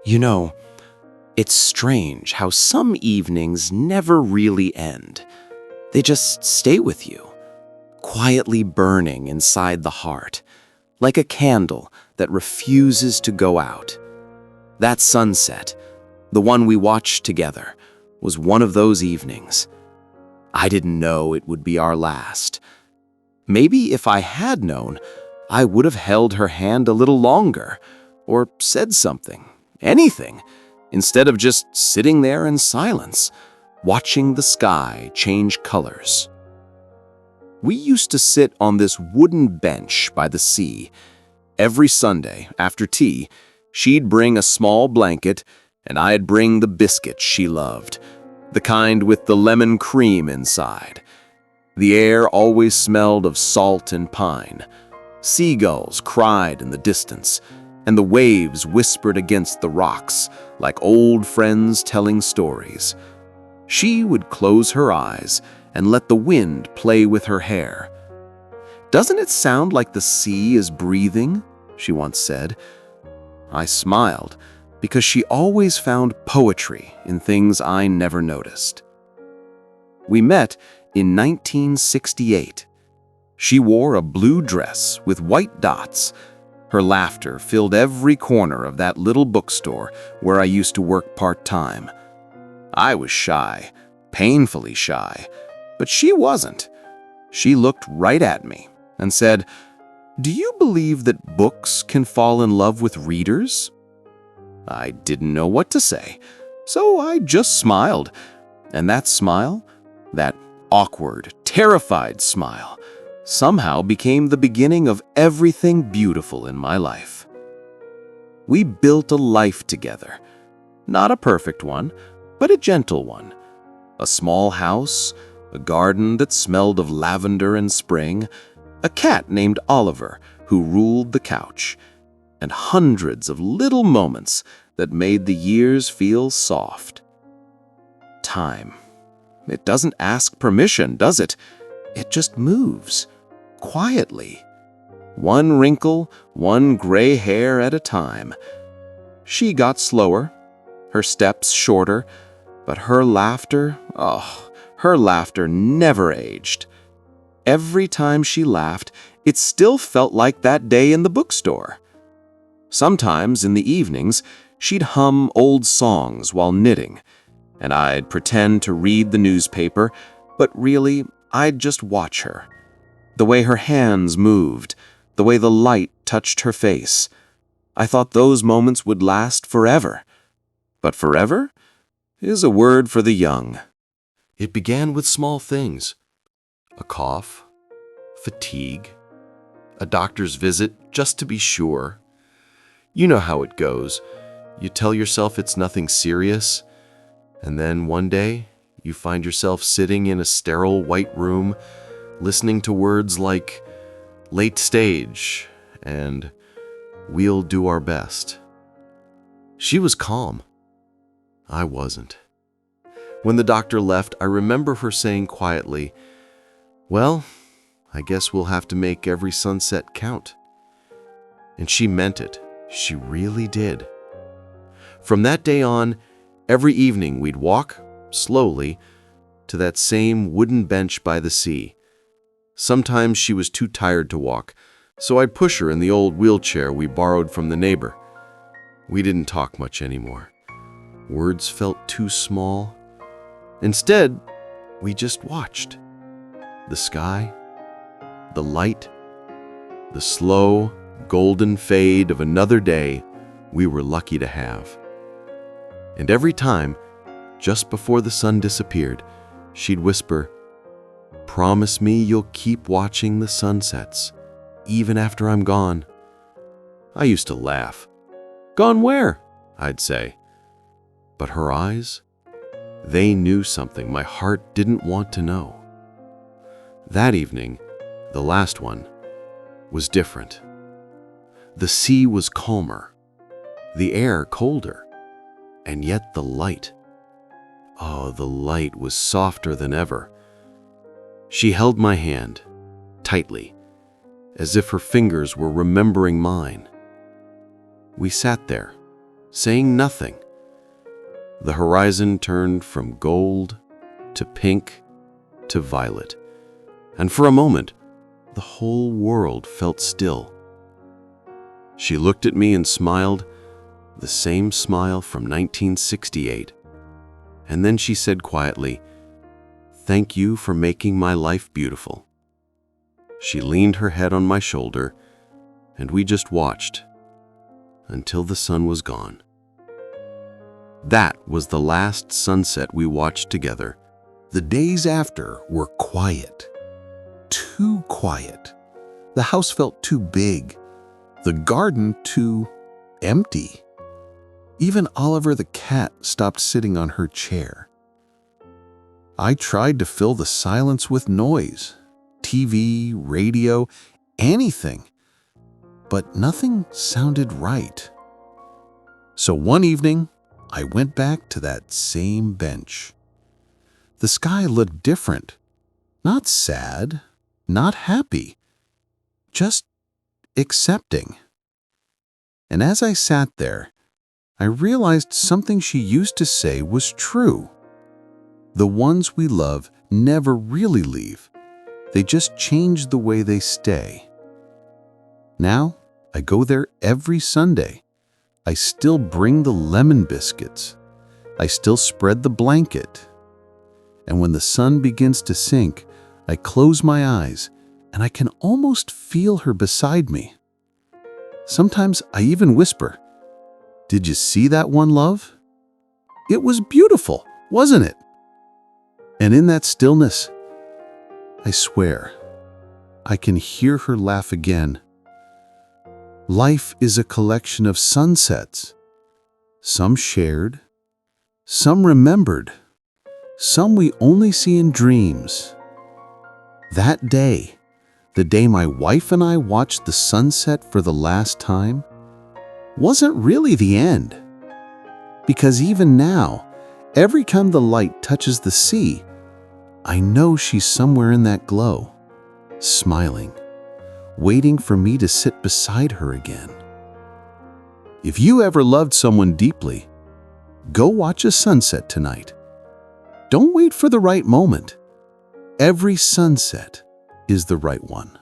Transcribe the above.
You know, it's strange how some evenings never really end. They just stay with you, quietly burning inside the heart, like a candle that refuses to go out. That sunset, the one we watched together, was one of those evenings. I didn't know it would be our last. Maybe if I had known, I would have held her hand a little longer, or said something, anything, instead of just sitting there in silence, watching the sky change colors. We used to sit on this wooden bench by the sea. Every Sunday, after tea, she'd bring a small blanket, and I'd bring the biscuits she loved, the kind with the lemon cream inside. The air always smelled of salt and pine. Seagulls cried in the distance, and the waves whispered against the rocks like old friends telling stories. She would close her eyes and let the wind play with her hair. "Doesn't it sound like the sea is breathing?" she once said. I smiled, because she always found poetry in things I never noticed. We met in 1968. She wore a blue dress with white dots. Her laughter filled every corner of that little bookstore where I used to work part-time. I was shy, painfully shy, but she wasn't. She looked right at me and said, "Do you believe that books can fall in love with readers?" I didn't know what to say, so I just smiled. And that smile, that awkward, terrified smile, somehow became the beginning of everything beautiful in my life. We built a life together. Not a perfect one, but a gentle one. A small house, a garden that smelled of lavender and spring, a cat named Oliver who ruled the couch, and hundreds of little moments that made the years feel soft. Time. It doesn't ask permission, does it? It just moves, quietly. One wrinkle, one gray hair at a time. She got slower, her steps shorter, but her laughter, her laughter never aged. Every time she laughed, it still felt like that day in the bookstore. Sometimes in the evenings, she'd hum old songs while knitting, and I'd pretend to read the newspaper, but really, I'd just watch her. The way her hands moved, the way the light touched her face. I thought those moments would last forever. But forever is a word for the young. It began with small things. A cough, fatigue, a doctor's visit just to be sure. You know how it goes. You tell yourself it's nothing serious, and then one day you find yourself sitting in a sterile white room, listening to words like late stage and we'll do our best. She was calm. I wasn't. When the doctor left, I remember her saying quietly, "Well, I guess we'll have to make every sunset count." And she meant it. She really did. From that day on, every evening we'd walk, slowly, to that same wooden bench by the sea. Sometimes she was too tired to walk, so I'd push her in the old wheelchair we borrowed from the neighbor. We didn't talk much anymore. Words felt too small. Instead, we just watched. The sky, the light, the slow, golden fade of another day we were lucky to have. And every time, just before the sun disappeared, she'd whisper, "Promise me you'll keep watching the sunsets, even after I'm gone." I used to laugh. "Gone where?" I'd say. But her eyes, they knew something my heart didn't want to know. That evening, the last one, was different. The sea was calmer, the air colder, and yet the light, the light was softer than ever. She held my hand, tightly, as if her fingers were remembering mine. We sat there, saying nothing. The horizon turned from gold to pink to violet, and for a moment, the whole world felt still. She looked at me and smiled, the same smile from 1968. And then she said quietly, "Thank you for making my life beautiful." She leaned her head on my shoulder, and we just watched until the sun was gone. That was the last sunset we watched together. The days after were quiet. Too quiet. The house felt too big. The garden too empty. Even Oliver the cat stopped sitting on her chair. I tried to fill the silence with noise. TV, radio, anything. But nothing sounded right. So one evening, I went back to that same bench. The sky looked different. Not sad, not happy, just accepting. And as I sat there, I realized something she used to say was true. The ones we love never really leave. They just change the way they stay. Now, I go there every Sunday. I still bring the lemon biscuits. I still spread the blanket. And when the sun begins to sink, I close my eyes and I can almost feel her beside me. Sometimes I even whisper, "Did you see that one, love? It was beautiful, wasn't it?" And in that stillness, I swear, I can hear her laugh again. Life is a collection of sunsets, some shared, some remembered, some we only see in dreams. That day, the day my wife and I watched the sunset for the last time, wasn't really the end. Because even now, every time the light touches the sea, I know she's somewhere in that glow, smiling, waiting for me to sit beside her again. If you ever loved someone deeply, go watch a sunset tonight. Don't wait for the right moment. Every sunset is the right one.